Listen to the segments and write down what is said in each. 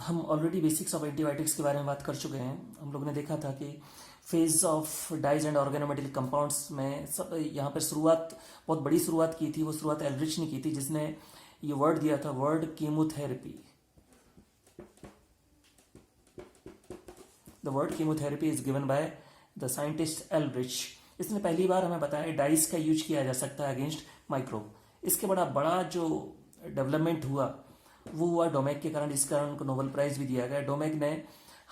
हम already basics of antibiotics के बारे में बात कर चुके हैं। हम लोग ने देखा था कि phase of dyes and organometallic compounds में सब यहाँ पर शुरुआत, बहुत बड़ी शुरुआत की थी। वो शुरुआत एल्ड्रिच ने की थी, जिसने ये वर्ड दिया था, word chemotherapy. The word chemotherapy is given by the scientist Aldrich. इसने पहली बार हमें बताया डाइस का यूज किया जा सकता है अगेंस्ट माइक्रोब। इसके बड़ा जो डेवलपमेंट हुआ वो हुआ डोमेक के कारण, जिस कारण उनको नोबेल प्राइज भी दिया गया। डोमेक ने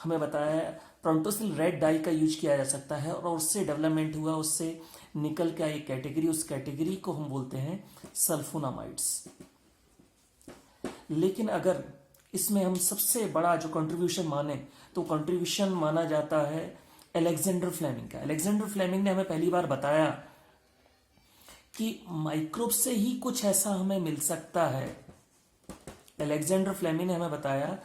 हमें बताया प्रोंटोसिल रेड डाई का यूज किया जा सकता है और उससे डेवलपमेंट हुआ, उससे निकल के एक कैटेगरी, उस कैटेगरी को हम बोलते हैं सल्फोनामाइड्स। लेकिन अगर इसमें हम सबसे बड़ा जो कंट्रीब्यूशन माने तो कंट्रीब्यूशन माना जाता है अलेक्जेंडर फ्लेमिंग का। अलेक्जेंडर फ्लेमिंग ने हमें पहली बार बताया कि माइक्रोब से ही कुछ ऐसा हमें मिल सकता है। अलेक्जेंडर फ्लेमिंग ने हमें बताया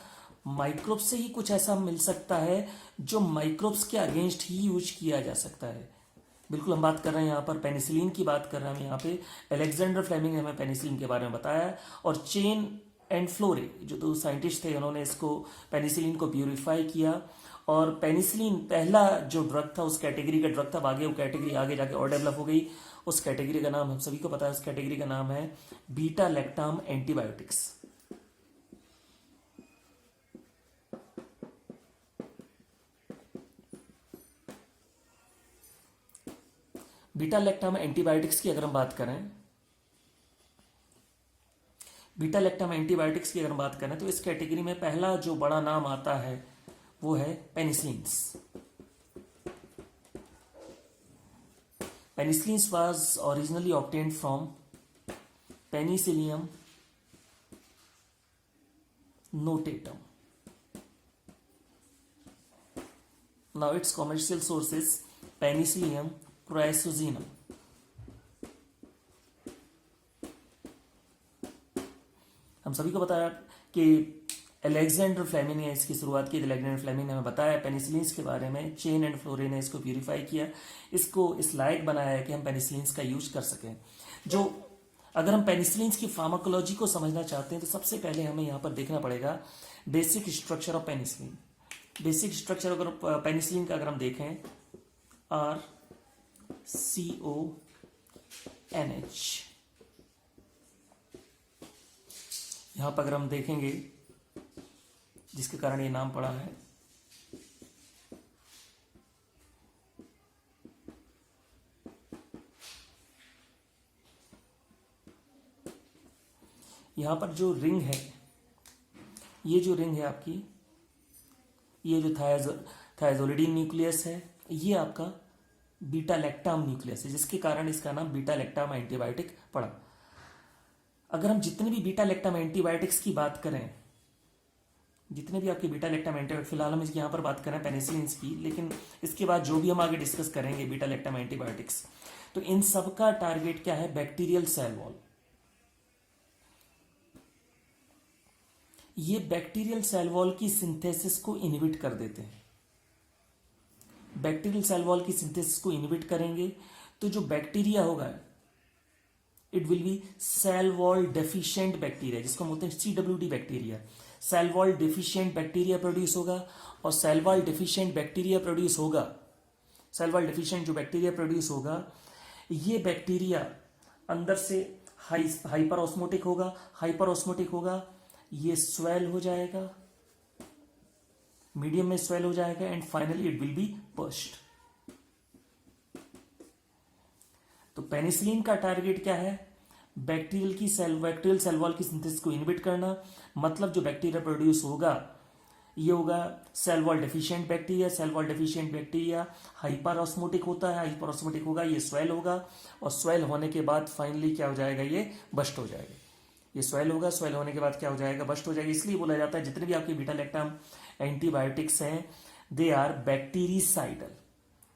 माइक्रोब से ही कुछ ऐसा मिल सकता है जो माइक्रोब्स के अगेंस्ट ही यूज किया जा सकता है। बिल्कुल हम बात कर रहे हैं यहाँ पर पेनिसिलिन की बात कर रहे हैं यहाँ पे। अलेक्जेंडर फ्लेमिंग ने हमें पेनिसिलिन के बारे में बताया और चेन एंड फ्लोरे जो दो साइंटिस्ट थे उन्होंने इसको पेनिसिलिन को प्यूरिफाई किया और पेनिसिलिन पहला जो ड्रग था उस कैटेगरी का ड्रग था। आगे वो कैटेगरी आगे जाके और डेवलप हो गई। उस कैटेगरी का नाम हम सभी को पता है, उस कैटेगरी का नाम है beta lactam antibiotics. Beta lactam antibiotics की अगर हम बात करें, बीटा लैक्टाम एंटीबायोटिक्स की अगर हम बात करें तो इस कैटेगरी में पहला जो बड़ा नाम आता है वो है penicillins. Penicillins was originally obtained from Penicillium notatum. Now its commercial source is Penicillium crassulaceae. हम सभी को बताया कि अलेक्जेंडर फ्लेमिंग ने इसकी शुरुआत की। अलेक्जेंडर फ्लेमिंग ने हमें बताया पेनिसिलिन्स के बारे में। चेन एंड फ्लोरे ने इसको प्यूरिफाई किया, इसको इस लायक बनाया है कि हम पेनिसिलिन्स का यूज कर सकें। जो अगर हम पेनिसिलिन्स की फार्माकोलॉजी को समझना चाहते हैं तो सबसे पहले हमें यहाँ पर देखना पड़ेगा basic structure of penicillin. Basic structure अगर पेनिसिलिन का अगर हम देखें RCONH, यहाँ पर अगर हम देखेंगे जिसके कारण ये नाम पड़ा है, यहाँ पर जो रिंग है, ये जो रिंग है आपकी, ये जो थायजोलिडीन न्यूक्लियस है, ये आपका बीटा लैक्टाम न्यूक्लियस है, जिसके कारण इसका नाम बीटा लैक्टाम एंटीबायोटिक पड़ा। अगर हम जितने भी बीटा लैक्टाम एंटीबायोटिक्स की बात करें, जितने भी आपके बीटा लैक्टाम एंटीबायोटिक, फिलहाल हम इसकी यहाँ पर बात करें पेनिसिलिन्स की, लेकिन इसके बाद जो भी हम आगे डिस्कस करेंगे बीटा लैक्टाम एंटीबायोटिक्स, तो इन सब का टारगेट क्या है? Bacterial cell wall. ये बैक्टीरियल सेल वॉल की सिंथेसिस को इनहिबिट कर देते हैं। बैक्टीरियल सेल वॉल की सिंथेसिस को इनहिबिट करेंगे तो जो बैक्टीरिया होगा it will be cell wall deficient bacteria, जिसको हम बोलते हैं CWD bacteria. Cell wall deficient bacteria produce होगा और cell wall deficient bacteria produce होगा, सेल वॉल डेफिशिएंट जो बैक्टीरिया प्रोड्यूस होगा, ये बैक्टीरिया अंदर से हाइपर ऑस्मोटिक होगा। हाइपर ऑस्मोटिक होगा, ये स्वेल हो जाएगा, मीडियम में स्वेल हो जाएगा and finally it will be burst. तो पेनिसिलिन का टारगेट क्या है? बैक्टीरियल सेल वॉल की सिंथेसिस को इनहिबिट करना। मतलब जो बैक्टीरिया प्रोड्यूस होगा ये होगा cell wall deficient bacteria. Cell wall deficient bacteria hyper osmotic होता है, हाइपर ऑस्मोटिक होगा, ये स्वेल होगा और स्वेल होने के बाद फाइनली क्या हो जाएगा? ये बस्ट हो जाएगा। ये स्वेल होगा, स्वेल होने के बाद क्या हो जाएगा? बस्ट हो जाएगा। इसलिए बोला जाता है जितने भी आपके बीटा लैक्टाम एंटीबायोटिक्स हैं दे आर बैक्टीरिसाइडल।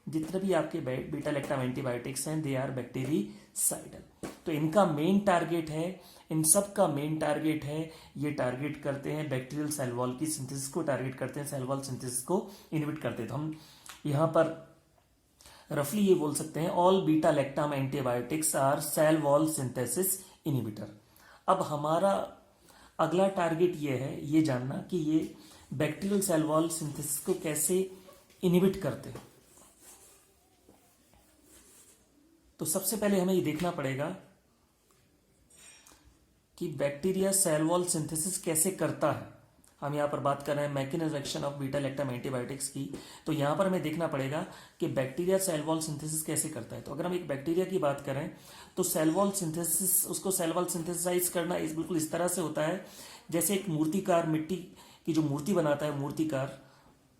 जितने भी आपके बीटा लैक्टाम एंटीबायोटिक्स हैं दे आर बैक्टीरिसाइडल। तो इनका मेन टारगेट है, इन सब का मेन टारगेट है, ये टारगेट करते हैं बैक्टीरियल सेल वॉल की सिंथेसिस को, टारगेट करते हैं सेल वॉल सिंथेसिस को इनहिबिट करते हैं। तो हम यहाँ पर रफली ये बोल सकते हैं all beta lactam antibiotics are cell wall synthesis inhibitor. अब हमारा अगला टारगेट ये है ये जानना कि ये बैक्टीरियल सेल वॉल सिंथेसिस को कैसे इनिबिट करते हैं। तो सबसे पहले हमें ये देखना पड़ेगा कि बैक्टीरिया सेल वॉल सिंथेसिस कैसे करता है। हम यहाँ पर बात कर रहे हैं mechanism action of beta lactam antibiotics की। तो यहाँ पर हमें देखना पड़ेगा कि बैक्टीरिया सेल वॉल सिंथेसिस कैसे करता है। तो अगर हम एक बैक्टीरिया की बात करें तो सेल वॉल सिंथेसिस, उसको सेल वॉल सिंथेसाइज करना बिल्कुल इस तरह से होता है जैसे एक मूर्तिकार मिट्टी की जो मूर्ति बनाता है, मूर्तिकार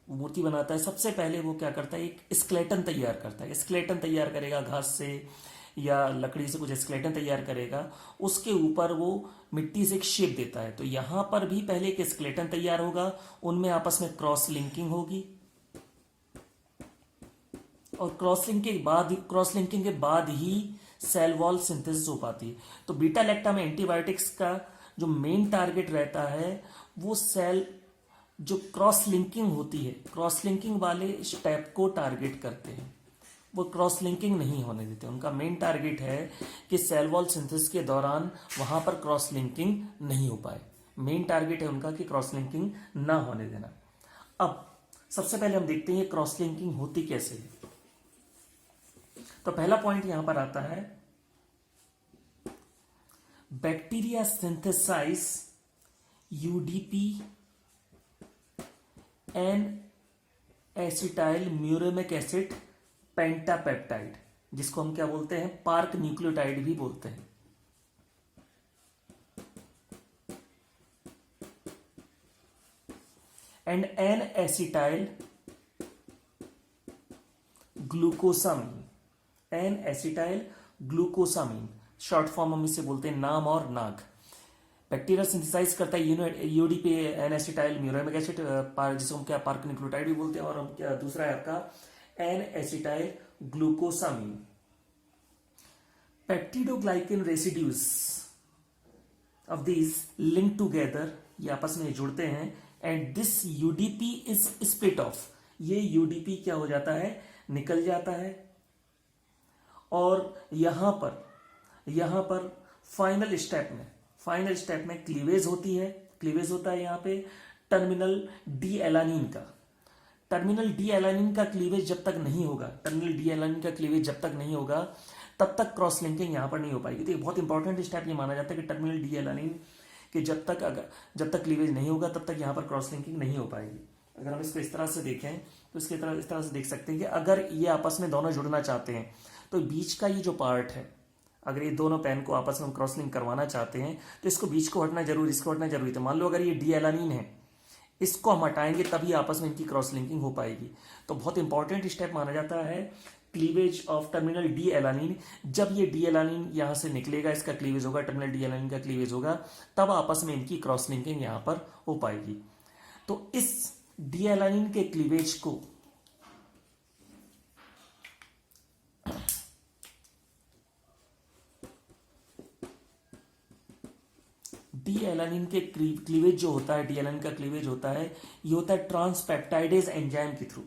मूर्ति बनाता है, सबसे पहले वो क्या करता है, एक स्केलेटन तैयार करता है। स्केलेटन तैयार करेगा घास से या लकड़ी से, कुछ स्केलेटन तैयार करेगा, उसके ऊपर वो मिट्टी से एक शेप देता है। तो यहां पर भी पहले एक स्केलेटन तैयार होगा, उनमें आपस में क्रॉस लिंकिंग होगी और क्रॉस लिंकिंग के बाद ही सेल वॉल सिंथेसिस हो पाती है। तो बीटा लैक्टम एंटीबायोटिक्स का जो मेन टारगेट रहता है वो सेल जो क्रॉस लिंकिंग होती है, क्रॉस लिंकिंग वाले स्टेप को टारगेट करते हैं। वो क्रॉस लिंकिंग नहीं होने देते। उनका मेन टारगेट है कि सेल वॉल सिंथेसिस के दौरान वहां पर क्रॉस लिंकिंग नहीं हो पाए। मेन टारगेट है उनका कि क्रॉस लिंकिंग ना होने देना। अब सबसे पहले हम देखते हैं क्रॉस लिंकिंग होती कैसे है। तो पहला पॉइंट यहां पर आता है, bacteria synthesise UDP N acetyl muramic acid pentapeptide, जिसको हम क्या बोलते हैं, पार्क न्यूक्लियोटाइड भी बोलते हैं। And N acetyl glucosamine, N acetyl glucosamine, short form हम इसे बोलते हैं नाम और नाग। बैक्टीरिया सिंथेसाइज करता है UDP N acetyl muramic acid, जिसको हम क्या पार्क न्यूक्लियोटाइड भी बोलते हैं, और हम क्या दूसरा है आपका N acetyl glucosamine. Peptidoglycan residues of these link together, ये आपस में जुड़ते हैं, and this UDP is split off, ये यूडीपी क्या हो जाता है, निकल जाता है। और यहां पर फाइनल स्टेप में क्लीवेज होती है, क्लीवेज होता है यहां पे टर्मिनल डी एलानिन का। टर्मिनल डी एलानिन का क्लीवेज जब तक नहीं होगा, टर्मिनल डी एलानिन का क्लीवेज जब तक नहीं होगा तब तक क्रॉस लिंकिंग यहां पर नहीं हो पाएगी। तो ये बहुत इंपॉर्टेंट स्टेप ये माना जाता है कि टर्मिनल डी एलानिन के जब तक क्लीवेज नहीं होगा तब तक यहां पर क्रॉस लिंकिंग नहीं हो पाएगी। अगर हम इसको इस तरह से देखें तो इस तरह से देख सकते हैं कि अगर ये आपस में दोनों जुड़ना चाहते हैं तो बीच का ये जो पार्ट है, अगर ये दोनों पेन को आपस में हम क्रॉस लिंक करवाना चाहते हैं तो इसको बीच को हटना जरूरी, इसको हटना जरूरी। तो मान लो अगर ये डी एलानिन है, इसको हम हटाएंगे तभी आपस में इनकी क्रॉस लिंकिंग हो पाएगी। तो बहुत इंपॉर्टेंट स्टेप माना जाता है cleavage of terminal D alanine. जब ये डी एलानिन यहां से निकलेगा, इसका क्लीवेज होगा, टर्मिनल डी एलानिन का क्लीवेज होगा, तब आपस में इनकी क्रॉस लिंकिंग यहां पर हो पाएगी। तो इस डी एलानिन के क्लीवेज को डी एलानिन के क्लीवेज जो होता है, डी एलानिन का क्लीवेज होता है, ये होता है ट्रांसपेप्टाइडेज एंजाइम के थ्रू।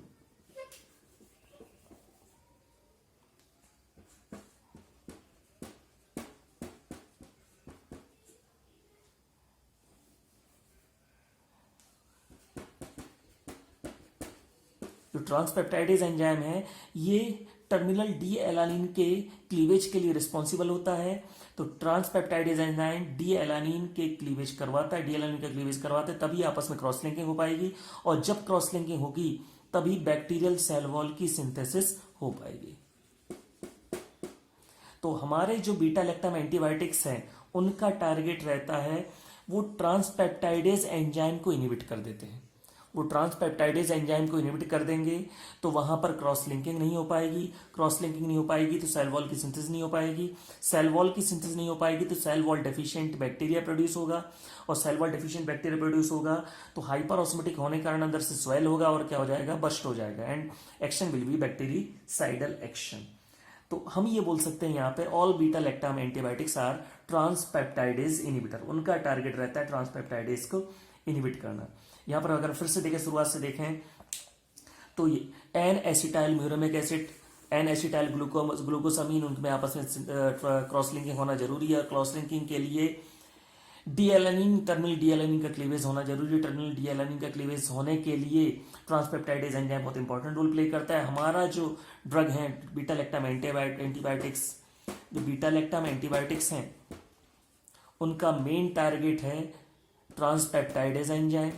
जो ट्रांसपेप्टाइडेज एंजाइम है ये टर्मिनल डी एलानिन के क्लीवेज के लिए रिस्पॉन्सिबल होता है। तो ट्रांसपेप्टाइडेज एंजाइम डी एलानिन के क्लीवेज करवाता है, डी एलानिन का क्लीवेज करवाता है, तभी आपस में क्रॉस लिंकिंग हो पाएगी। और जब क्रॉस लिंकिंग होगी तभी बैक्टीरियल सेल वॉल की सिंथेसिस हो पाएगी। तो हमारे जो बीटा लैक्टम एंटीबायोटिक्स हैं उनका टारगेट रहता है वो ट्रांसपेप्टाइडेज एंजाइम को इनिबिट कर देते हैं। वो ट्रांसपेप्टाइडेज एंजाइम को इनिबिट कर देंगे तो वहां पर क्रॉस लिंकिंग नहीं हो पाएगी। क्रॉस लिंकिंग नहीं हो पाएगी तो सेल वॉल की सिंथेसिस नहीं हो पाएगी। सेल वॉल की सिंथेसिस नहीं हो पाएगी तो cell wall deficient bacteria produce होगा, और cell wall deficient bacteria produce होगा तो हाइपर ऑस्मोटिक होने के कारण अंदर से स्वेल होगा और क्या हो जाएगा, बस्ट हो जाएगा, and action will be bactericidal action. तो हम ये बोल सकते हैं यहाँ पे all beta lactam antibiotics are transpeptidase inhibitor. उनका टारगेट रहता है ट्रांसपेप्टाइडेज को इनिबिट करना। यहां पर अगर फिर से देखें, शुरुआत से देखें तो ये N acetyl muramic acid, N acetyl glucosamine, उनमें आपस में क्रॉस लिंकिंग होना जरूरी है। और क्रॉस लिंकिंग के लिए D alanine, terminal D alanine का क्लीवेज होना जरूरी है। टर्मिनल डी एलानिन का क्लीवेज होने के लिए ट्रांसपेप्टाइडेज एंजाइम बहुत इंपॉर्टेंट रोल प्ले करता है। हमारा जो ड्रग है बीटा लैक्टम एंटीबायोटिक्स, जो बीटा लैक्टम एंटीबायोटिक्स हैं उनका मेन टारगेट है ट्रांसपेप्टाइडेज एंजाइम।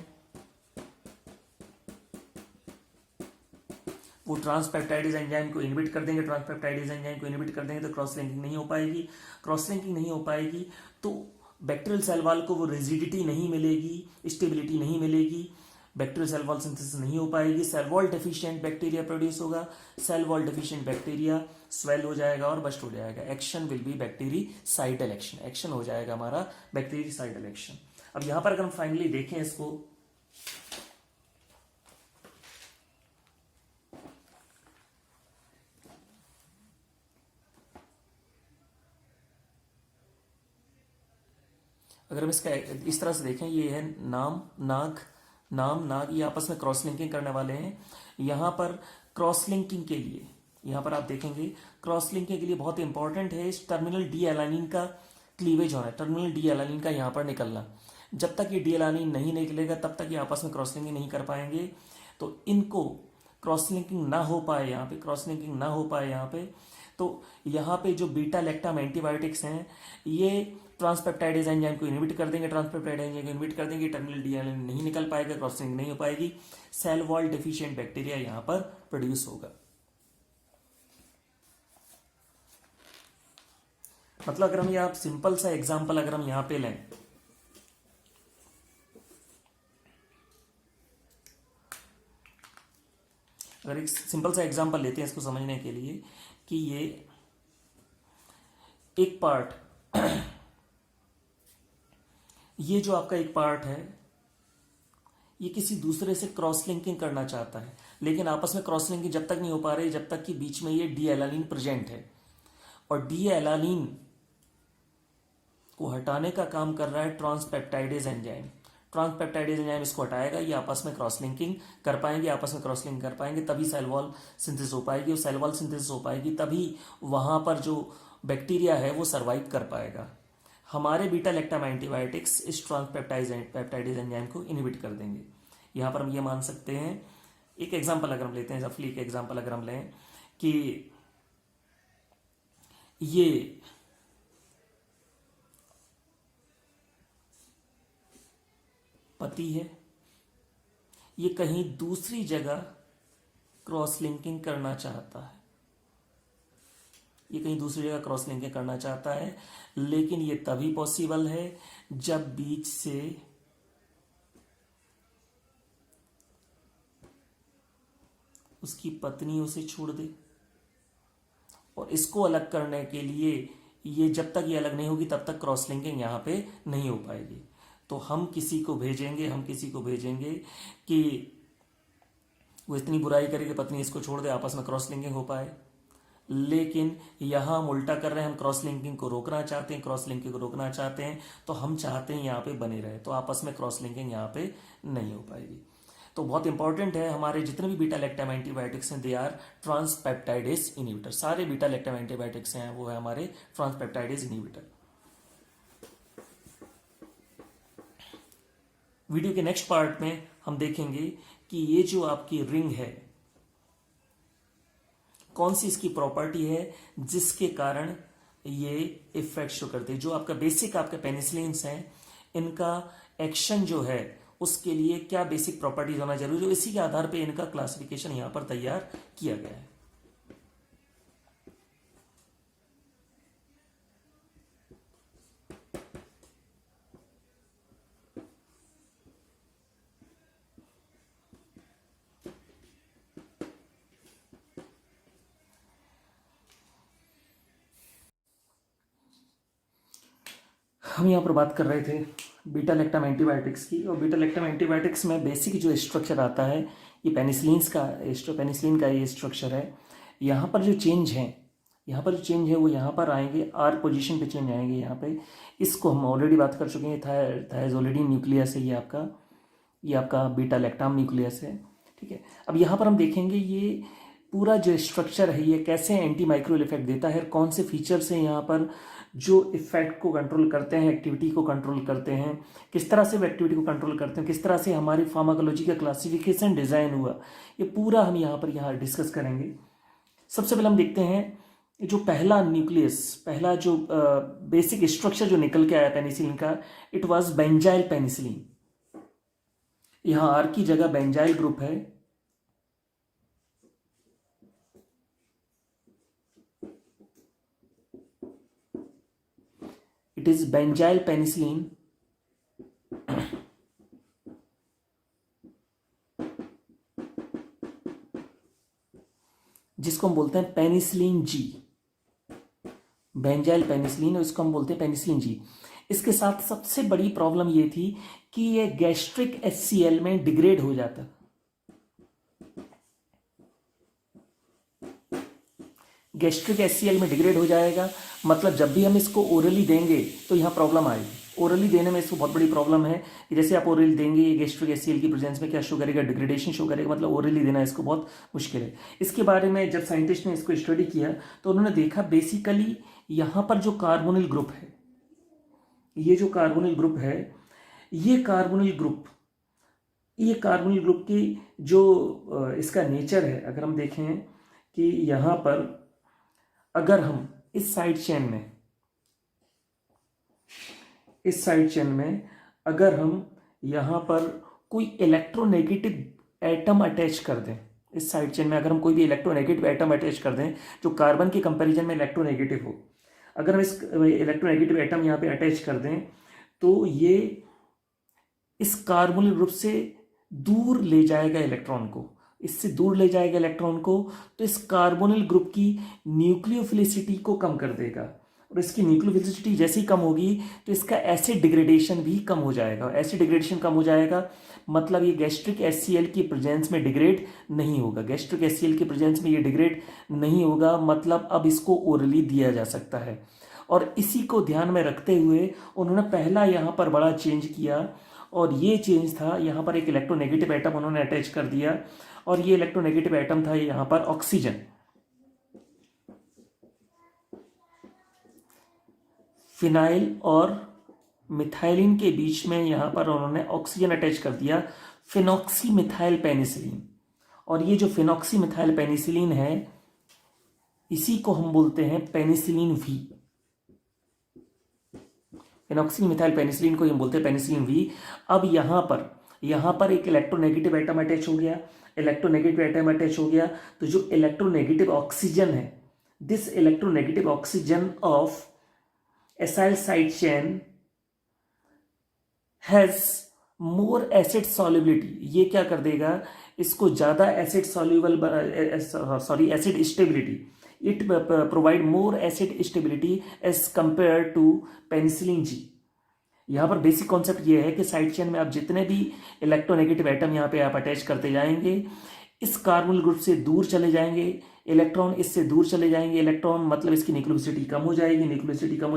वो ट्रांसपेप्टाइडेज एंजाइम को इनहिबिट कर देंगे, ट्रांसपेप्टाइडेज एंजाइम को इनहिबिट कर देंगे तो क्रॉस लिंकिंग नहीं हो पाएगी। क्रॉस लिंकिंग नहीं हो पाएगी तो बैक्टीरियल सेल वॉल को वो रिजिडिटी नहीं मिलेगी, स्टेबिलिटी नहीं मिलेगी, बैक्टीरियल सेल वॉल सिंथेसिस नहीं हो पाएगी, cell wall deficient bacteria produce होगा। Cell wall deficient bacteria swell हो जाएगा और बस्ट हो जाएगा। Action will be bactericidal action, action हो जाएगा हमारा बैक्टीरिसाइडल एक्शन। अब यहां पर अगर हम फाइनली देखें इसको, अगर हम इसका इस तरह से देखें, ये है नाम नाग, ये आपस में क्रॉस लिंकिंग करने वाले हैं। यहां पर क्रॉस लिंकिंग के लिए, यहां पर आप देखेंगे क्रॉस लिंकिंग के लिए बहुत इंपॉर्टेंट है इस टर्मिनल डी एलानिन का क्लीवेज होना है, टर्मिनल डी एलानिन का यहां पर निकलना। जब तक ये डी एलानिन नहीं निकलेगा तब तक ये आपस में क्रॉस लिंकिंग नहीं कर पाएंगे। तो इनको क्रॉस लिंकिंग ना हो पाए यहाँ पे, क्रॉस लिंकिंग ना हो पाए यहाँ पे, तो यहाँ पे जो बीटा लैक्टम एंटीबायोटिक्स हैं ये ट्रांसपेप्टाइडेज एंजाइम को इनहिबिट कर देंगे, ट्रांसपेप्टाइड एंजाइम को इनहिबिट कर देंगे, टर्मिनल डीएनए नहीं निकल पाएगा, क्रॉस लिंकिंग नहीं हो पाएगी, सेल वॉल डेफिशिएंट बैक्टीरिया यहाँ पर प्रोड्यूस होगा। मतलब अगर हम यहाँ सिंपल सा एग्जांपल अगर हम यहाँ पे लें, अगर एक सिंपल सा एग्जांपल लेते हैं इसको समझने के लिए कि ये एक पार्ट ये जो आपका एक पार्ट है ये किसी दूसरे से क्रॉस लिंकिंग करना चाहता है, लेकिन आपस में क्रॉस लिंकिंग जब तक नहीं हो पा रही जब तक कि बीच में ये डी एलानिन प्रेजेंट है, और डी एलानिन को हटाने का काम कर रहा है ट्रांसपेप्टाइडेज एंजाइम। ट्रांसपेप्टाइडेज एंजाइम इसको हटाएगा, ये आपस में क्रॉस लिंकिंग कर पाएंगे, आपस में क्रॉस लिंकिंग कर पाएंगे, तभी सेल वॉल सिंथेसिस हो पाएगी, और सेल वॉल सिंथेसिस हो पाएगी तभी वहां पर जो बैक्टीरिया है वो सर्वाइव कर पाएगा। हमारे बीटा लैक्टम एंटीबायोटिक्स इस ट्रांसपेप्टाइडेज एंजाइम को इनहिबिट कर देंगे। यहां पर हम ये मान सकते हैं, एक एग्जांपल अगर हम लेते हैं, रफली एक एग्जांपल अगर हम लें कि ये पति है, ये कहीं दूसरी जगह क्रॉस लिंकिंग करना चाहता है, ये कहीं दूसरी जगह क्रॉस लिंकिंग करना चाहता है, लेकिन ये तभी पॉसिबल है जब बीच से उसकी पत्नी उसे छोड़ दे। और इसको अलग करने के लिए ये जब तक ये अलग नहीं होगी तब तक क्रॉस लिंकिंग यहां पे नहीं हो पाएगी। तो हम किसी को भेजेंगे कि वो इतनी बुराई करे कि पत्नी इसको छोड़ दे, आपस में क्रॉस लिंकिंग हो पाए। लेकिन यहां हम उल्टा कर रहे हैं, हम क्रॉस लिंकिंग को रोकना चाहते हैं, तो हम चाहते हैं यहाँ पे बने रहे, तो आपस में क्रॉस लिंकिंग यहाँ पे नहीं हो पाएगी। तो बहुत इंपॉर्टेंट है, हमारे जितने भी बीटा लैक्टम एंटीबायोटिक्स हैं दे आर ट्रांसपेप्टाइडेज इनहिबिटर। सारे बीटा लैक्टम एंटीबायोटिक्स हैं वो है हमारे ट्रांसपेप्टाइडेज इनहिबिटर। वीडियो के नेक्स्ट पार्ट में हम देखेंगे कि ये जो आपकी रिंग है कौन सी इसकी प्रॉपर्टी है जिसके कारण ये इफेक्ट शो करते हैं। जो आपका बेसिक आपके पेनिसिलिन्स हैं इनका एक्शन जो है उसके लिए क्या बेसिक प्रॉपर्टीज होना जरूरी है, इसी के आधार पे इनका क्लासिफिकेशन यहां पर तैयार किया गया है। हम यहाँ पर बात कर रहे थे बीटा लैक्टम एंटीबायोटिक्स की, और बीटा लैक्टम एंटीबायोटिक्स में बेसिक जो स्ट्रक्चर आता है ये पेनिसिलिन का ये स्ट्रक्चर है। यहाँ पर जो चेंज है वो यहाँ पर आएंगे, आर पोजीशन पे चेंज आएंगे यहाँ पे। इसको हम ऑलरेडी बात कर चुके हैं, थायज़ोलिडीन न्यूक्लियस है ये आपका बीटा लैक्टम न्यूक्लियस है, ठीक है। अब यहाँ पर हम देखेंगे ये पूरा जो स्ट्रक्चर है ये कैसे एंटी माइक्रोबियल इफेक्ट देता है, कौन से फीचर्स हैं यहाँ पर जो इफेक्ट को कंट्रोल करते हैं, एक्टिविटी को कंट्रोल करते हैं, किस तरह से वो एक्टिविटी को कंट्रोल करते हैं, किस तरह से हमारी फार्माकोलॉजी का क्लासिफिकेशन डिज़ाइन हुआ, ये पूरा हम यहाँ डिस्कस करेंगे। सबसे पहले हम देखते हैं जो पहला न्यूक्लियस, पहला जो बेसिक स्ट्रक्चर जो निकल के आया पेनिसिलिन का, इट वाज बेंजाइल पेनिसिलिन। यहाँ आर की जगह बेंजाइल ग्रुप है। It is benzyl penicillin. जिसको हम बोलते हैं पेनिसिलिन जी, बेंजाइल पेनिसिलिन, इसको हम बोलते हैं पेनिसिलिन जी। इसके साथ सबसे बड़ी प्रॉब्लम ये थी कि ये गैस्ट्रिक HCl में डिग्रेड हो जाता। गैस्ट्रिक HCl में डिग्रेड हो जाएगा, मतलब जब भी हम इसको ओरली देंगे तो यहाँ प्रॉब्लम आएगी। ओरली देने में इसको बहुत बड़ी प्रॉब्लम है कि जैसे आप ओरली देंगे ये गैस्ट्रिक HCl की प्रेजेंस में क्या शो करेगा, डिग्रेडेशन शो करेगा, मतलब ओरली देना इसको बहुत मुश्किल है। इसके बारे में जब साइंटिस्ट ने इसको स्टडी किया तो उन्होंने देखा बेसिकली यहाँ पर जो कार्बोनिल ग्रुप है, ये जो कार्बोनिल ग्रुप है, ये कार्बोनिल ग्रुप की जो इसका नेचर है, अगर हम देखें कि यहाँ पर अगर हम इस साइड चेन में अगर हम यहाँ पर कोई इलेक्ट्रोनेगेटिव एटम अटैच कर दें, इस साइड चेन में अगर हम कोई भी इलेक्ट्रोनेगेटिव एटम अटैच कर दें जो कार्बन के कंपैरिजन में इलेक्ट्रोनेगेटिव हो, अगर हम इस इलेक्ट्रोनेगेटिव एटम यहाँ पे अटैच कर दें तो ये इस कार्बोनिल ग्रुप से दूर ले जाएगा इलेक्ट्रॉन को, इससे दूर ले जाएगा इलेक्ट्रॉन को, तो इस कार्बोनिल ग्रुप की न्यूक्लियोफिलिसिटी को कम कर देगा, और इसकी न्यूक्लियोफिलिसिटी जैसे ही कम होगी तो इसका एसिड डिग्रेडेशन भी कम हो जाएगा। एसिड डिग्रेडेशन कम हो जाएगा मतलब ये गैस्ट्रिक HCl की प्रेजेंस में डिग्रेड नहीं होगा। गैस्ट्रिक HCl की प्रेजेंस में ये डिग्रेड नहीं होगा, मतलब अब इसको ओरली दिया जा सकता है। और इसी को ध्यान में रखते हुए उन्होंने पहला यहाँ पर बड़ा चेंज किया, और ये चेंज था यहाँ पर एक इलेक्ट्रोनेगेटिव एटम उन्होंने अटैच कर दिया, और ये इलेक्ट्रोनेगेटिव एटम था यहाँ पर ऑक्सीजन। फिनाइल और मिथाइलिन के बीच में यहाँ पर उन्होंने ऑक्सीजन अटैच कर दिया, फिनॉक्सी मिथाइल पेनिसिलिन। और ये जो फिनॉक्सी मिथाइल पेनिसिलिन है इसी को हम बोलते हैं penicillin V. Phenoxy methyl penicillin को हम बोलते हैं पेनिसिलिन वी। अब यहाँ पर एक इलेक्ट्रोनेगेटिव एटम अटैच हो गया, तो जो इलेक्ट्रोनेगेटिव ऑक्सीजन है, this electronegative oxygen of acyl side chain has more acid solubility. ये क्या कर देगा, इसको ज्यादा acid soluble acid stability, it provide more acid stability as compare to penicillin G. यहाँ पर बेसिक कॉन्सेप्ट ये है कि साइड चेन में आप जितने भी इलेक्ट्रोनेगेटिव एटम यहाँ पे आप अटैच करते जाएंगे, इस कार्बोनिल ग्रुप से दूर चले जाएंगे इलेक्ट्रॉन, इससे दूर चले जाएंगे इलेक्ट्रॉन, मतलब इसकी न्यूक्लियोसिटी कम हो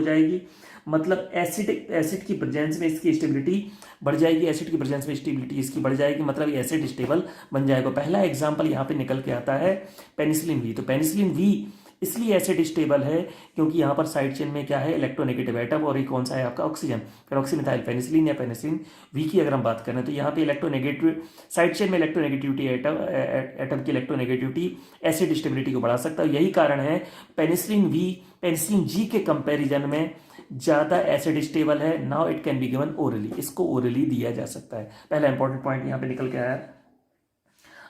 जाएगी, मतलब एसिड की प्रेजेंस में इसकी स्टेबिलिटी बढ़ जाएगी, एसिड की प्रेजेंस में स्टेबिलिटी इसकी बढ़ जाएगी, मतलब ये एसिड स्टेबल बन जाएगा। पहला एग्जांपल यहाँ पे निकल के आता है पेनिसिलिन वी। तो पेनिसिलिन वी इसलिए एसिड स्टेबल है क्योंकि यहाँ पर साइड चेन में क्या है, इलेक्ट्रोनेगेटिव एटम, और ये कौन सा है आपका ऑक्सीजन, फिनॉक्सीमिथाइल पेनिसिलिन या पेनिसिलिन वी की अगर हम बात करें तो यहाँ पे इलेक्ट्रोनेगेटिव साइड चेन में इलेक्ट्रोनेगेटिविटी एटम की इलेक्ट्रोनेगेटिविटी एसिड स्टेबिलिटी को बढ़ा सकता है। यही कारण है पेनिसिलिन जी के कंपेरिजन में ज्यादा एसिड स्टेबल है। Now it can be given orally, इसको ओरली दिया जा सकता है। पहला इंपॉर्टेंट पॉइंट यहाँ पे निकल के आया।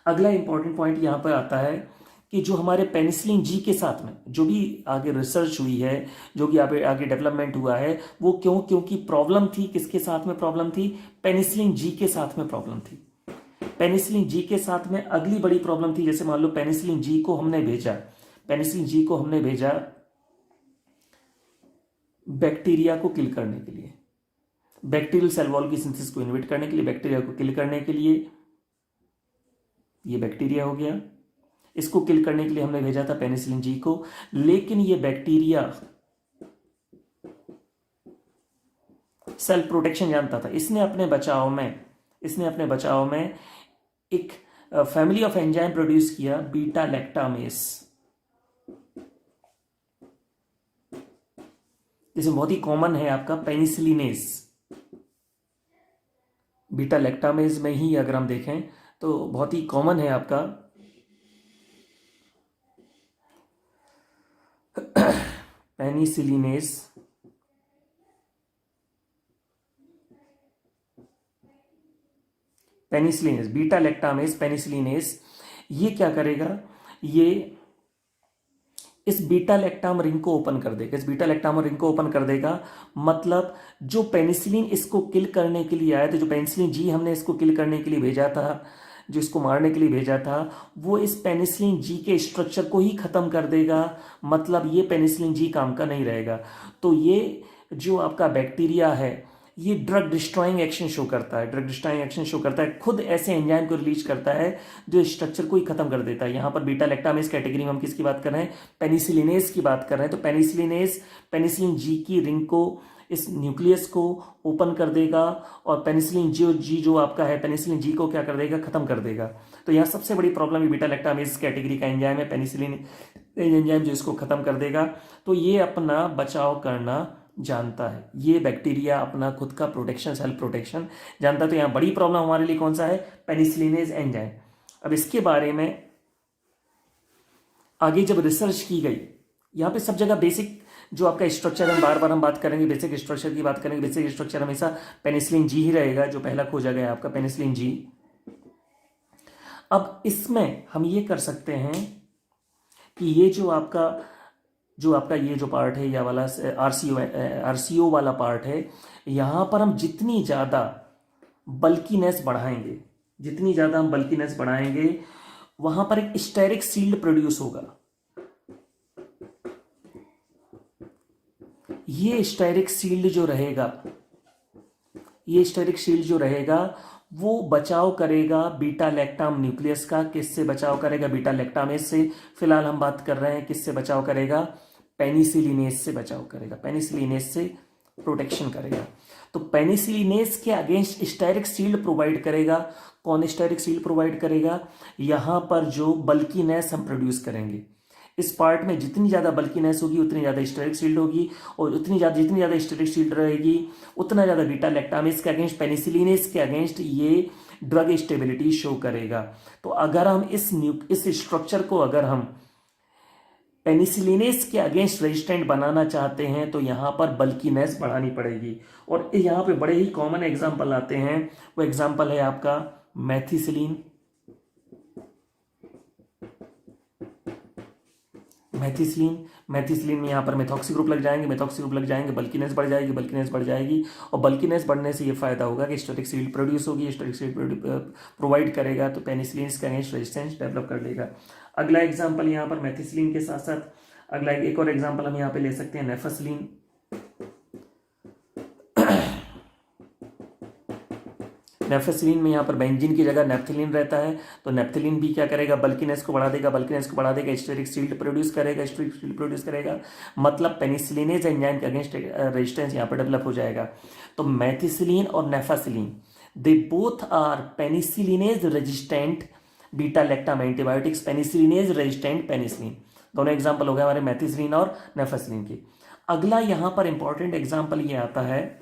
अगला इंपॉर्टेंट पॉइंट यहाँ पर आता है कि जो हमारे पेनिसिलिन जी के साथ में जो भी आगे रिसर्च हुई है, जो भी आगे डेवलपमेंट हुआ है, वो क्योंकि प्रॉब्लम थी, किसके साथ में प्रॉब्लम थी, पेनिसिलिन जी के साथ में प्रॉब्लम थी। पेनिसिलिन जी के साथ में अगली बड़ी प्रॉब्लम थी, जैसे मान लो पेनिसिलिन जी को हमने भेजा बैक्टीरिया को किल करने के लिए, बैक्टीरियल सेल वॉल की सिंथेसिस को इनहिबिट करने के लिए, बैक्टीरिया को किल करने के लिए। ये बैक्टीरिया हो गया, इसको किल करने के लिए हमने भेजा था पेनिसिलिन जी को, लेकिन ये बैक्टीरिया सेल्फ प्रोटेक्शन जानता था। इसने अपने बचाव में एक फैमिली ऑफ एंजाइम प्रोड्यूस किया बीटा लैक्टामेस, जिसमें बहुत ही कॉमन है आपका पेनिसिलिनेस। बीटा लैक्टामेज में ही अगर हम देखें तो बहुत ही कॉमन है आपका पेनिसिलिनेस। पेनिसिलिनेस, बीटा लैक्टामेज पेनिसिलिनेस, ये क्या करेगा, ये इस बीटा लैक्टाम रिंग को ओपन कर देगा, इस बीटा लैक्टाम रिंग को ओपन कर देगा। मतलब जो पेनिसिलिन इसको किल करने के लिए आया था, जो पेनिसिलिन जी हमने इसको किल करने के लिए भेजा था, जो इसको मारने के लिए भेजा था, वो इस पेनिसिलिन जी के स्ट्रक्चर को ही खत्म कर देगा। मतलब ये पेनिसिलिन जी काम का नहीं रहेगा। तो ये जो आपका बैक्टीरिया है ये ड्रग डिस्ट्रॉइंग एक्शन शो करता है, ड्रग डिस्ट्रॉइंग एक्शन शो करता है, खुद ऐसे एंजाइम को रिलीज करता है जो स्ट्रक्चर को ही खत्म कर देता है। यहां पर बीटा लैक्टामेज कैटेगरी में हम किसकी बात कर रहे हैं, पेनिसिलिनेस की बात कर रहे हैं। तो पेनिसिलिनेस पेनिसिलिन जी की रिंग को, इस न्यूक्लियस को ओपन कर देगा और पेनिसिलिन जी जो आपका है पेनिसिलिन जी को क्या कर देगा, खत्म कर देगा। तो यहाँ सबसे बड़ी प्रॉब्लम ये बीटा लैक्टामेज कैटेगरी का एंजाइम है, पेनिसिलिन एंजाइम जो इसको खत्म कर देगा। तो ये अपना बचाव करना जानता है, ये बैक्टीरिया अपना खुद का प्रोटेक्शन, सेल्फ प्रोटेक्शन जानता है। तो यहाँ बड़ी प्रॉब्लम हमारे लिए कौन सा है, पेनिसिलिनेज एंजाइम। अब इसके बारे में आगे जब रिसर्च की गई, यहाँ पे सब जगह बेसिक जो आपका स्ट्रक्चर है, बार बार हम बात करेंगे बेसिक स्ट्रक्चर की बात करेंगे। बेसिक स्ट्रक्चर हमेशा पेनिसिलिन जी ही रहेगा, जो पहला खोजा गया आपका पेनिसिलिन जी। अब इसमें हम ये कर सकते हैं कि ये जो आपका ये जो पार्ट है, या वाला आरसीओ वाला पार्ट है, यहां पर हम जितनी ज़्यादा बल्कीनेस बढ़ाएंगे, जितनी ज़्यादा हम बल्कीनेस बढ़ाएंगे, वहां पर एक स्टेरिक सील्ड प्रोड्यूस होगा। ये स्टेरिक सील्ड जो रहेगा, ये स्टेरिक सील्ड जो रहेगा वो बचाव करेगा बीटा लैक्टाम न्यूक्लियस का। किससे बचाव करेगा, बीटा लैक्टामेज से। फिलहाल हम बात कर रहे हैं किससे बचाव करेगा, पेनिसिलिनेस से बचाव करेगा, पेनिसिलिनेस से प्रोटेक्शन करेगा। तो पेनिसिलिनेस के अगेंस्ट स्टेरिक शील्ड प्रोवाइड करेगा। कौन स्टेरिक शील्ड प्रोवाइड करेगा, यहां पर जो बल्कीनेस हम प्रोड्यूस करेंगे, इस पार्ट में जितनी ज्यादा बल्कीनेस होगी उतनी ज्यादा स्टेरिक शील्ड होगी, और जितनी ज्यादा स्टेरिक शील्ड रहेगी उतना ज्यादा बीटा लैक्टामेज के अगेंस्ट, पेनिसिलिनेस के अगेंस्ट ये ड्रग स्टेबिलिटी शो करेगा। तो अगर हम इस स्ट्रक्चर को अगर हम पेनिसिलिनेस के अगेंस्ट रेजिस्टेंट बनाना चाहते हैं तो यहां पर बल्कीनेस बढ़ानी पड़ेगी। और यहां पे बड़े ही कॉमन एग्जांपल आते हैं, वो एग्जांपल है आपका मेथिसिलिन। मेथिसिलिन में यहाँ पर मेथॉक्सी ग्रुप लग जाएंगे, मेथॉक्सी ग्रुप लग जाएंगे, बल्कीनेस बढ़ जाएगी, बल्कीनेस बढ़ जाएगी। और बल्कीनेस बढ़ने से ये फायदा होगा कि स्टेरिक शील्ड प्रोड्यूस होगी, स्टेरिक शील्ड प्रोवाइड करेगा, तो पेनिसिलिन के अगेंस्ट रेजिस्टेंस डेवलप कर लेगा। अगला एग्जाम्पल यहाँ पर मेथिसिलिन के साथ साथ अगला एक और एग्जाम्पल हम यहाँ पे ले सकते हैं, नेफेसिलिन। नेफेसिलिन में यहाँ पर बेंजीन की जगह नेफ्थेलिन रहता है, तो नेफ्थेलिन भी क्या करेगा, बल्कीनेस को बढ़ा देगा, बल्कीनेस को बढ़ा देगा, स्टेरिक शील्ड प्रोड्यूस करेगा, स्टेरिक शील्ड प्रोड्यूस करेगा। मतलब पेनिसिलिनेज एंजाइम के अगेंस्ट रेजिस्टेंस यहाँ पर डेवलप हो जाएगा। तो मेथिसिलिन और nafcillin they both are penicillinase resistant beta lactam antibiotics, penicillinase resistant penicillin. दोनों एग्जाम्पल हो गए हमारे मेथिसिलिन और नेफेसिलिन के। अगला यहां पर इंपॉर्टेंट एग्जाम्पल ये आता है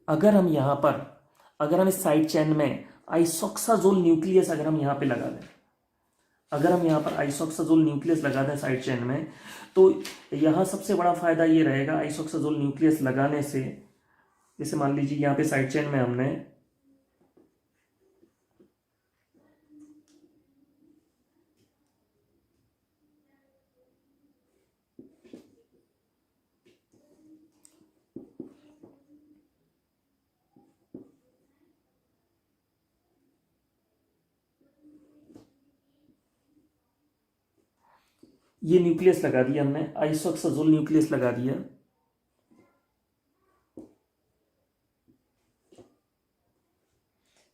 अगर हम इस साइड चेन में आइसोक्साजोल न्यूक्लियस अगर हम यहां पे लगा दें, अगर हम यहां पर आइसोक्साजोल न्यूक्लियस लगा दें साइड चेन में, तो यहां सबसे बड़ा फायदा ये रहेगा आइसोक्साजोल न्यूक्लियस लगाने से। जैसे मान लीजिए यहां पे साइड चेन में हमने ये न्यूक्लियस लगा दिया, हमने आइसोक्साजोल न्यूक्लियस लगा दिया।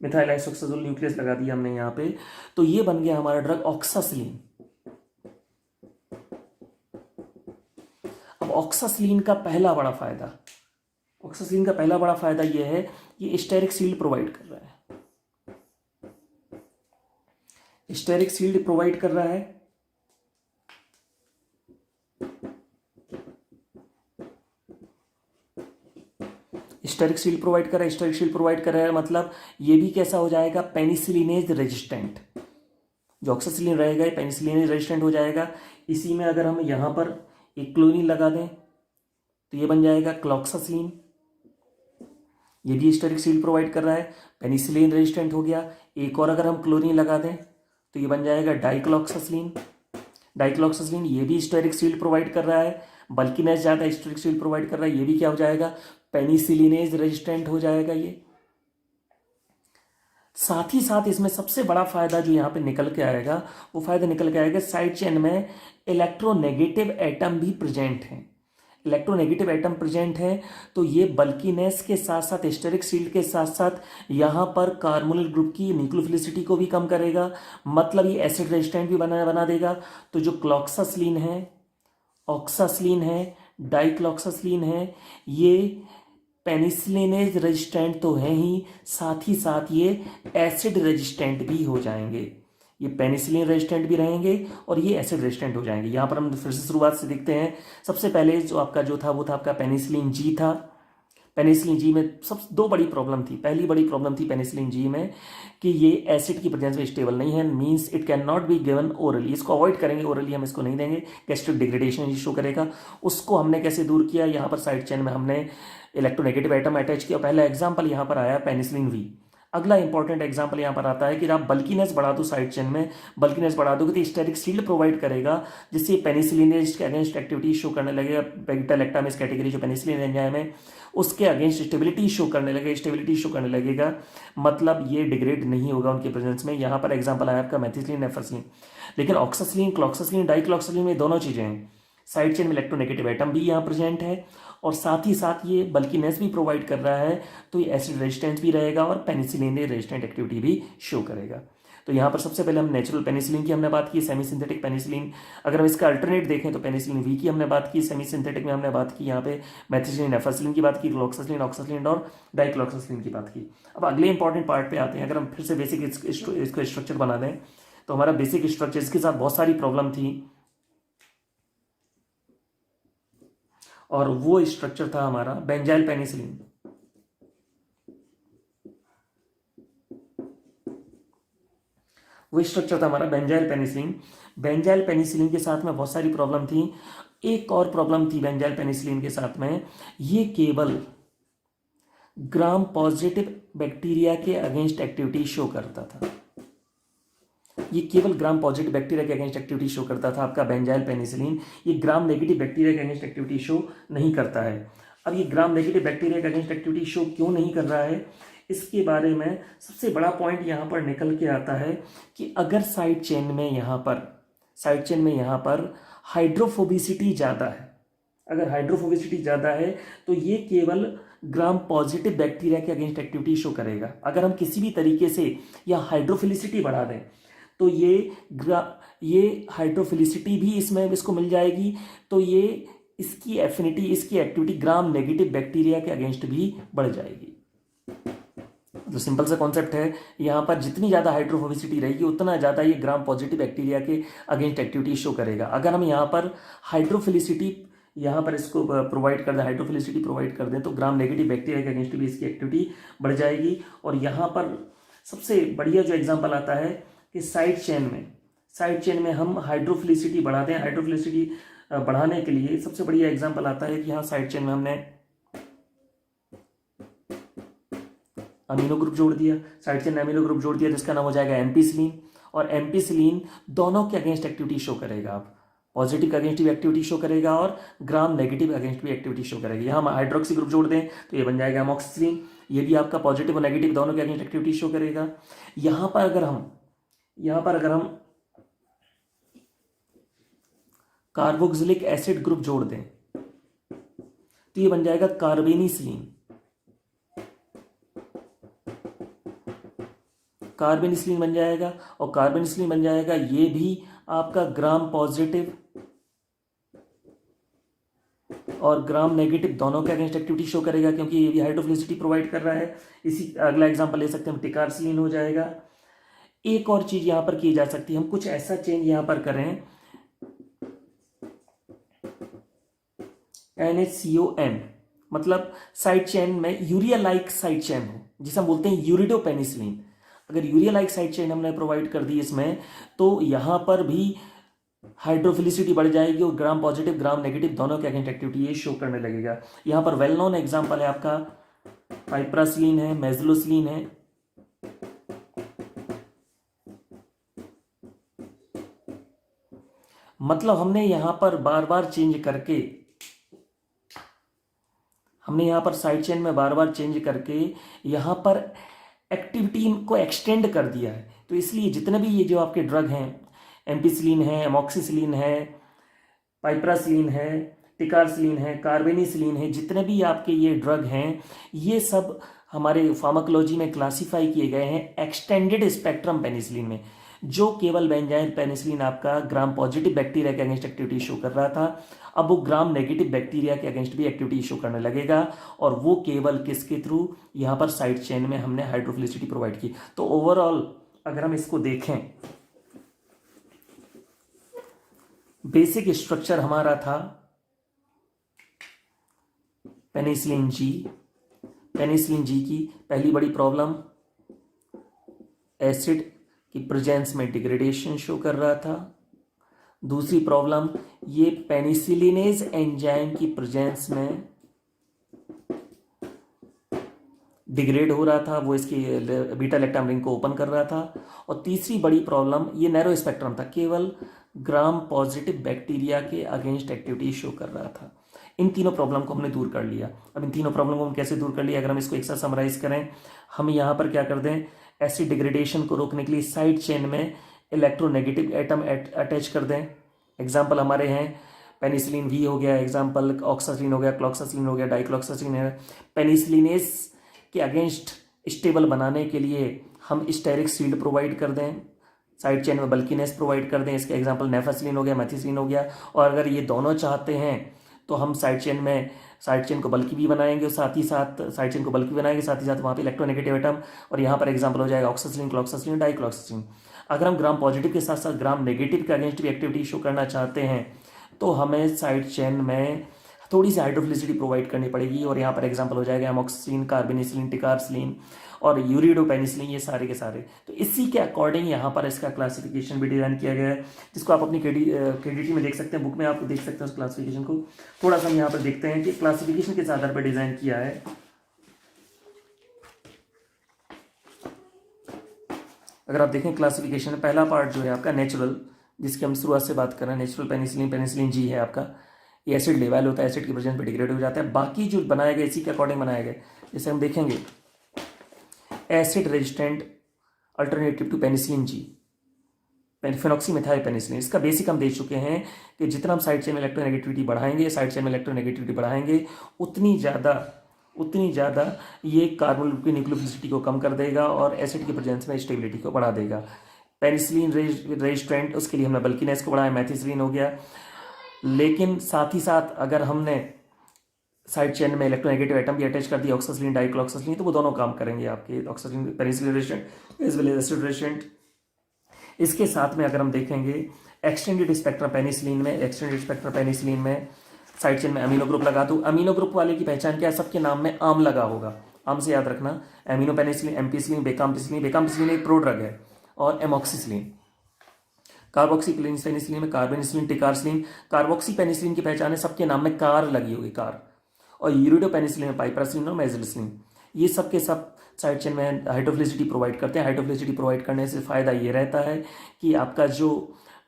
मिथाइल आइसोक्साजोल न्यूक्लियस लगा दिया हमने यहां पे, तो ये बन गया हमारा ड्रग ऑक्सासिलिन। अब ऑक्सासिलिन का पहला बड़ा फायदा, ऑक्सासिलिन का पहला बड़ा फायदा यह है कि स्टेरिक शील्ड प्रोवाइड कर रहा है, स्टेरिक शील्ड प्रोवाइड कर रहा है। स्टेरिक शील्ड प्रोवाइड कर रहा है, स्टेरिक शील्ड प्रोवाइड कर रहा है मतलब ये भी कैसा हो जाएगा, पेनिसिलिनेज रेजिस्टेंट। जो ऑक्सासिलिन रहेगा ये पेनिसिलिनेज रेजिस्टेंट हो जाएगा। इसी में अगर हम यहां पर एक क्लोरीन लगा दें तो ये बन जाएगा क्लॉक्सासिलिन। ये भी स्टेरिक शील्ड प्रोवाइड कर रहा है, पेनिसिलिन रेजिस्टेंट हो गया। एक और अगर हम क्लोरीन लगा दें तो ये बन जाएगा डाइक्लॉक्सासिलिन। डाइक्लॉक्सासिलिन ये भी स्टेरिक शील्ड प्रोवाइड कर रहा है, बल्किनेस ज़्यादा स्टेरिक शील्ड प्रोवाइड कर रहा है। ये भी क्या हो जाएगा, पेनिसिलिनेज रेजिस्टेंट हो जाएगा ये। साथ ही साथ इसमें सबसे बड़ा फायदा जो यहाँ पे निकल के आएगा, वो फायदा निकल के आएगा साइड चेन में इलेक्ट्रोनेगेटिव एटम भी प्रेजेंट हैं। इलेक्ट्रोनेगेटिव एटम प्रेजेंट है तो ये बल्कीनेस के साथ साथ स्टेरिक शील्ड के साथ साथ यहाँ पर कार्बोनिल ग्रुप की न्यूक्लियोफिलिसिटी को भी कम करेगा, मतलब ये एसिड रेजिस्टेंट भी बना देगा। तो जो क्लॉक्सासिलिन है, ऑक्सासिलिन है, डाइक्लॉक्सासिलिन है, ये पेनिसिलिनेज रेजिस्टेंट तो है ही, साथ ही साथ ये एसिड रेजिस्टेंट भी हो जाएंगे। ये पेनिसिलिन रेजिस्टेंट भी रहेंगे और ये एसिड रेजिस्टेंट हो जाएंगे। यहाँ पर हम फिर से शुरुआत से देखते हैं। सबसे पहले जो आपका जो था वो था आपका पेनिसिलिन जी था। पेनिसिलिन जी में सब दो बड़ी प्रॉब्लम थी। पहली बड़ी प्रॉब्लम थी पेनिसिलिन जी में कि ये एसिड की प्रेजेंस में स्टेबल नहीं है, means it can not be given orally. इसको अवॉइड करेंगे, ओरली हम इसको नहीं देंगे, गैस्ट्रिक डिग्रेडेशन शो करेगा। उसको हमने कैसे दूर किया, यहाँ पर साइड चेन में हमने इलेक्ट्रोनेगेटिव एटम अटैच किया। पहला एग्जाम्पल यहाँ पर आया पेनिसिलिन वी। अगला इंपॉर्टेंट एग्जांपल यहाँ पर आता है कि आप बल्कीनेस बढ़ा दो, साइड चेन में बल्कीनेस बढ़ा दोगे तो स्टेरिक शील्ड प्रोवाइड करेगा, जिससे पेनिसिलिनेज के अगेंस्ट एक्टिविटी शो करने लगेगा। बेटा लैक्टामेज कैटेगरी जो पेनिसिलिन एंजाइम है उसके अगेंस्ट स्टेबिलिटी शो करने लगेगा, स्टेबिलिटी शो करने लगेगा, मतलब ये डिग्रेड नहीं होगा उनके प्रेजेंस में। यहाँ पर एग्जाम्पल आया आपका मेथिसिलिन, नेफरसिलिन। लेकिन ऑक्सासिलिन, क्लॉक्सासिलिन, डाइक्लॉक्सासिलिन में दोनों चीजें हैं। साइड चेन में इलेक्ट्रोनेगेटिव एटम भी यहाँ प्रेजेंट है और साथ ही साथ ये बल्कीनेस भी प्रोवाइड कर रहा है, तो ये एसिड रेजिस्टेंस भी रहेगा और पेनिसिलिन रेजिस्टेंट एक्टिविटी भी शो करेगा। तो यहाँ पर सबसे पहले हम नेचुरल पेनिसिलिन की हमने बात की, सेमी सिंथेटिक पेनिसिलिन। अगर हम इसका अल्टरनेट देखें तो पेनिसिलिन वी की हमने बात की, सेमी सिंथेटिक में हमने बात की यहाँ पे मेथिसिलिन, नेफरसिलिन की बात की, क्लॉक्सासिलिन, ऑक्सासिलिन और डाइक्लॉक्सासिलिन की बात की। अब अगले इंपॉर्टेंट पार्ट पे आते हैं। अगर हम फिर से बेसिक इसको स्ट्रक्चर बना दें तो हमारा बेसिक स्ट्रक्चर, इसके साथ बहुत सारी प्रॉब्लम थी और वो स्ट्रक्चर था हमारा बेंजाइल पेनिसिलिन। वो स्ट्रक्चर था हमारा बेंजाइल पेनिसिलिन। बेंजाइल पेनिसिलिन के साथ में बहुत सारी प्रॉब्लम थी। एक और प्रॉब्लम थी बेंजाइल पेनिसिलिन के साथ में, ये केवल ग्राम पॉजिटिव बैक्टीरिया के अगेंस्ट एक्टिविटी शो करता था। ये केवल ग्राम पॉजिटिव बैक्टीरिया के अगेंस्ट एक्टिविटी शो करता था आपका बेंजाइल पेनिसिलिन। ये ग्राम नेगेटिव बैक्टीरिया के अगेंस्ट एक्टिविटी शो नहीं करता है। अब ये ग्राम नेगेटिव बैक्टीरिया के अगेंस्ट एक्टिविटी शो क्यों नहीं कर रहा है, इसके बारे में सबसे बड़ा पॉइंट यहाँ पर निकल के आता है कि अगर साइड चेन में यहाँ पर हाइड्रोफोबिसिटी ज़्यादा है, अगर हाइड्रोफोबिसिटी ज़्यादा है तो ये केवल ग्राम पॉजिटिव बैक्टीरिया के अगेंस्ट एक्टिविटी शो करेगा। अगर हम किसी भी तरीके से या हाइड्रोफिलिसिटी बढ़ा दें तो ये हाइड्रोफिलिसिटी भी इसको मिल जाएगी, तो ये इसकी एफिनिटी, इसकी एक्टिविटी ग्राम नेगेटिव बैक्टीरिया के अगेंस्ट भी बढ़ जाएगी। तो सिंपल सा कॉन्सेप्ट है, यहाँ पर जितनी ज़्यादा हाइड्रोफोबिसिटी रहेगी उतना ज़्यादा ये ग्राम पॉजिटिव बैक्टीरिया के अगेंस्ट एक्टिविटी शो करेगा। अगर हम यहाँ पर हाइड्रोफिलिसिटी यहाँ पर इसको प्रोवाइड कर दें, हाइड्रोफिलिसिटी प्रोवाइड कर दें तो ग्राम नेगेटिव बैक्टीरिया के अगेंस्ट भी इसकी एक्टिविटी बढ़ जाएगी। और यहाँ पर सबसे बढ़िया जो एग्जाम्पल आता है कि साइड चेन में हम हाइड्रोफिलिसिटी बढ़ाते हैं। हाइड्रोफिलिसिटी बढ़ाने के लिए सबसे बढ़िया एग्जाम्पल आता है कि यहाँ साइड चेन में हमने अमीनो ग्रुप जोड़ दिया, साइड चेन में अमीनो ग्रुप जोड़ दिया जिसका नाम हो जाएगा एम्पिसिलिन। और एम्पिसिलिन दोनों के अगेंस्ट एक्टिविटी शो करेगा। आप पॉजिटिव के अगेंस्ट भी एक्टिविटी शो करेगा और ग्राम नेगेटिव अगेंस्ट भी एक्टिविटी शो करेगा। यहाँ हम हाइड्रोक्सी ग्रुप जोड़ दें तो ये बन जाएगा अमोक्सिसिलिन। ये भी आपका पॉजिटिव और नेगेटिव दोनों के अगेंस्ट एक्टिविटी शो करेगा। यहाँ पर अगर हम कार्बोक्सिलिक एसिड ग्रुप जोड़ दें तो ये बन जाएगा कार्बेनिसिलिन। कार्बेनिसिलिन बन जाएगा और कार्बेनिसिलिन बन जाएगा ये भी आपका ग्राम पॉजिटिव और ग्राम नेगेटिव दोनों के अगेंस्ट एक्टिविटी शो करेगा, क्योंकि ये भी हाइड्रोफिलिसिटी प्रोवाइड कर रहा है। इसी अगला एग्जांपल ले सकते हैं हम, टिकारसिलीन हो जाएगा। एक और चीज यहां पर की जा सकती है, हम कुछ ऐसा चेंज यहां पर करें, NaCON, मतलब साइड चेन में यूरिया लाइक साइड चेन हो, जिसे हम बोलते हैं यूरिडोपेनिसिलिन। अगर यूरिया लाइक साइड चेन हमने प्रोवाइड कर दी इसमें, तो यहां पर भी हाइड्रोफिलिसिटी बढ़ जाएगी और ग्राम पॉजिटिव ग्राम नेगेटिव दोनों के अगेंस्ट एक्टिविटी ये शो करने लगेगा। यहां पर वेल नोन एग्जांपल है आपका पाइप्रासिलीन है, मेजलोसिलीन है। मतलब हमने यहां पर बार बार चेंज करके, हमने यहां पर साइड चेन में बार बार चेंज करके यहां पर एक्टिविटी को एक्सटेंड कर दिया है। तो इसलिए जितने भी ये जो आपके ड्रग हैं, एम्पिसिलिन है, एमॉक्सिसिलिन है, पाइप्रासिलीन है, टिकारसिलीन है, कार्बेनिसिलिन है, जितने भी आपके ये ड्रग हैं, ये सब हमारे फार्माकोलॉजी में क्लासिफाई किए गए हैं एक्सटेंडेड स्पेक्ट्रम पेनिसिलिन में। जो केवल बेंजाइल पेनिसिलिन आपका ग्राम पॉजिटिव बैक्टीरिया के अगेंस्ट एक्टिविटी शो कर रहा था, अब वो ग्राम नेगेटिव बैक्टीरिया के अगेंस्ट भी एक्टिविटी शो करने लगेगा, और वो केवल किसके थ्रू, यहां पर साइड चेन में हमने हाइड्रोफिलिसिटी प्रोवाइड की। तो ओवरऑल अगर हम इसको देखें, बेसिक स्ट्रक्चर हमारा था पेनिसिलिन जी। पेनिसिलिन जी की पहली बड़ी प्रॉब्लम एसिड की प्रेजेंस में डिग्रेडेशन शो कर रहा था। दूसरी प्रॉब्लम ये पेनिसिलिनेज एंजाइम की प्रेजेंस में डिग्रेड हो रहा था, वो इसकी बीटा लैक्टम रिंग को ओपन कर रहा था। और तीसरी बड़ी प्रॉब्लम ये नैरो स्पेक्ट्रम था, केवल ग्राम पॉजिटिव बैक्टीरिया के अगेंस्ट एक्टिविटी शो कर रहा था। इन तीनों प्रॉब्लम को हमने दूर कर लिया। अब इन तीनों प्रॉब्लम को हम कैसे दूर कर लिया, अगर हम इसको एक साथ समराइज करें, हम यहाँ पर क्या कर दें, एसिड डिग्रेडेशन को रोकने के लिए साइड चेन में इलेक्ट्रोनेगेटिव एटम अटैच कर दें। एग्जाम्पल हमारे हैं पेनिसिलिन वी हो गया, एग्जाम्पल ऑक्सासिलिन हो गया, क्लॉक्सासिलिन हो गया, डाइक्लॉक्सासिलिन है। पेनिसिलिनेज के अगेंस्ट स्टेबल बनाने के लिए हम स्टेरिक शील्ड प्रोवाइड कर दें, साइड चेन में बल्कीनेस प्रोवाइड कर दें। इसके एग्जांपल नेफासिलिन हो गया, मेथिसिलिन हो गया। और अगर ये दोनों चाहते हैं तो हम साइड चेन को बल्कि भी बनाएंगे, और साथ ही साथ साइड चेन को बल्कि बनाएंगे, साथ ही साथ वहाँ पे इलेक्ट्रोनेगेटिव एटम, और यहाँ पर एग्जांपल हो जाएगा ऑक्सासिलिन, क्लॉक्सासिलिन, डाइक्लॉक्सासिलिन। अगर हम ग्राम पॉजिटिव के साथ साथ ग्राम नेगेटिव के अगेंस्ट भी एक्टिविटी शो करना चाहते हैं, तो हमें साइड चेन में थोड़ी सी हाइड्रोफिलिसिटी प्रोवाइड करनी पड़ेगी, और यहाँ पर एग्जांपल हो जाएगा एमॉक्सिसिलिन, कार्बेनिसिलिन, टिकारसिलिन और यूरिडोपेनिसिलिन, ये सारे के सारे। तो इसी के अकॉर्डिंग यहाँ पर इसका क्लासिफिकेशन भी डिजाइन किया गया है, जिसको आप अपनी केडीटी में देख सकते हैं, बुक में आप देख सकते हैं उस क्लासिफिकेशन को। थोड़ा सा हम यहाँ पर देखते हैं कि क्लासिफिकेशन किस आधार पर डिजाइन किया है। अगर आप देखें क्लासिफिकेशन में पहला पार्ट जो है आपका नेचुरल, जिसकी हम शुरुआत से बात कर रहे हैं, नेचुरल पेनिसिलिन, पेनिसिलिन जी है आपका। ये एसिड लेवल होता है, एसिड की प्रेजेंस पे डिग्रेड हो जाता है। बाकी जो बनाए गए इसी के अकॉर्डिंग बनाए गए, जैसे हम देखेंगे acid resistant alternative to penicillin G, phenoxymethyl penicillin. इसका बेसिक हम दे चुके हैं कि जितना हम साइड चेन में इलेक्ट्रोनेगेटिविटी बढ़ाएंगे, साइड चेन में इलेक्ट्रोनेगेटिविटी बढ़ाएंगे, उतनी ज़्यादा ये कार्बन की न्यूक्लियोफिलिसिटी को कम कर देगा और एसिड की प्रेजेंस में स्टेबिलिटी को बढ़ा देगा। पेनिसिलिन रेजिस्टेंट, उसके लिए हमने बल्कीनेस को बढ़ाया, मेथिसिलिन हो गया। लेकिन साथ ही साथ अगर हमने साइड चेन में इलेक्ट्रोनेगेटिव एटम भी अटैच कर दिया, ऑक्सासिलिन, डाइक्लॉक्सासिलिन, तो वो दोनों काम करेंगे आपके oxacillin penicillin resistant as well as acid resistant. इसके साथ में अगर हम देखेंगे एक्सटेंडेड स्पेक्ट्रम पेनिसिलिन में साइड चेन में अमीनो ग्रुप लगा, तो अमीनो ग्रुप वाले की पहचान क्या है, सबके नाम में आम लगा होगा, आम से याद रखना। एमिनो पेनिसिलिन, एम्पिसिलिन, बेकाम्पिसिलिन एक प्रोड्रग है, और एमॉक्सिसिलिन। कार्बोक्सी पेनिसिलिन में कार्बेनिसिलिन, टिकारसिलिन। कार्बोक्सी पेनिसिलिन की पहचान है, सबके नाम में कार लगी होगी, कार। और यूरिडोपेनिसिलिन में पाइपरासिलिन और मेजिलिसिलिन। ये सब के सब साइड चेन में हाइड्रोफिलिसिटी प्रोवाइड करते हैं। हाइड्रोफिलिसिटी प्रोवाइड करने से फायदा ये रहता है कि आपका जो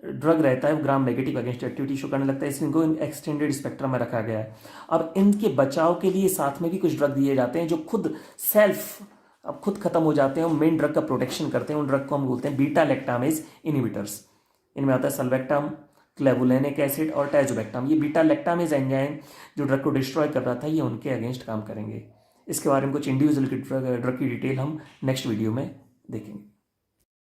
ड्रग रहता है वो gram negative against activity show करने लगता है, इसलिए इनको एक्सटेंडेड स्पेक्ट्रम में रखा गया है। अब इनके बचाव के लिए साथ में भी कुछ ड्रग दिए जाते हैं जो खुद खत्म हो जाते हैं, मेन ड्रग का प्रोटेक्शन करते हैं। उन ड्रग को हम बोलते हैं बीटा लैक्टामेज इनहिबिटर्स। इनमें आता है सल्वेक्टम, क्लेवुलेनिक एसिड और टैजुबेक्टम। ये बीटा लैक्टामेज एंजाइम जो ड्रग को डिस्ट्रॉय कर रहा था, ये उनके अगेंस्ट काम करेंगे। इसके बारे में कुछ इंडिविजुअल ड्रग की डिटेल हम नेक्स्ट वीडियो में देखेंगे।